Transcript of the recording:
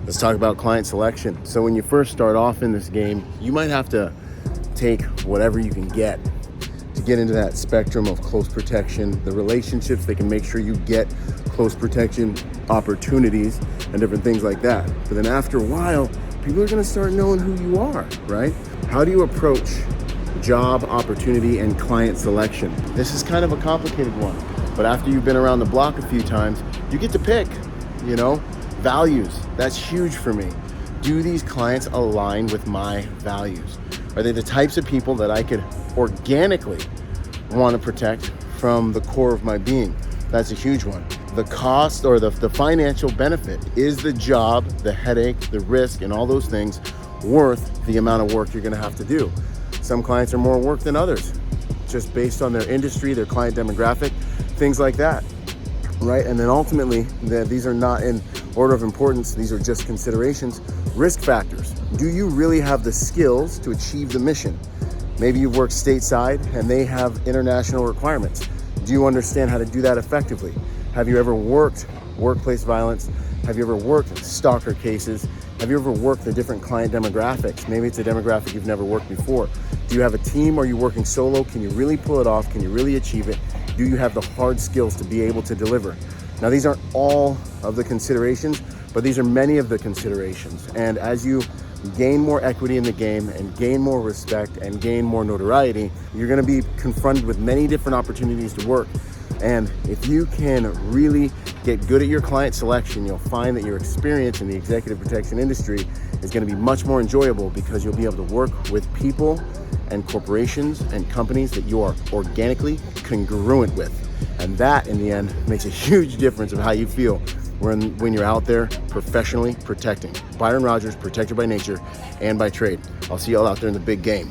Let's talk about client selection. So when you first start off in this game, you might have to take whatever you can get to get into that spectrum of close protection, the relationships that can make sure you get close protection opportunities and different things like that. But then after a while, people are gonna start knowing who you are, right? How do you approach job opportunity and client selection? This is kind of a complicated one, but after you've been around the block a few times, you get to pick, values. That's huge for me. Do these clients align with my values? Are they the types of people that I could organically want to protect from the core of my being? That's a huge one. The cost or the financial benefit. Is the job, the headache, the risk, and all those things worth the amount of work you're going to have to do? Some clients are more work than others, just based on their industry, their client demographic, things like that, right? And then ultimately, these are not in order of importance. These are just considerations. Risk factors. Do you really have the skills to achieve the mission? Maybe you've worked stateside and they have international requirements. Do you understand how to do that effectively? Have you ever worked workplace violence? Have you ever worked stalker cases? Have you ever worked the different client demographics? Maybe it's a demographic you've never worked before. Do you have a team? Are you working solo? Can you really pull it off? Can you really achieve it? Do you have the hard skills to be able to deliver? Now, these aren't all of the considerations, but these are many of the considerations. And as you gain more equity in the game and gain more respect and gain more notoriety, you're gonna be confronted with many different opportunities to work. And if you can really get good at your client selection, you'll find that your experience in the executive protection industry is gonna be much more enjoyable because you'll be able to work with people and corporations and companies that you are organically congruent with. And that, in the end, makes a huge difference of how you feel when you're out there professionally protecting. Byron Rodgers, protector by nature and by trade. I'll see y'all out there in the big game.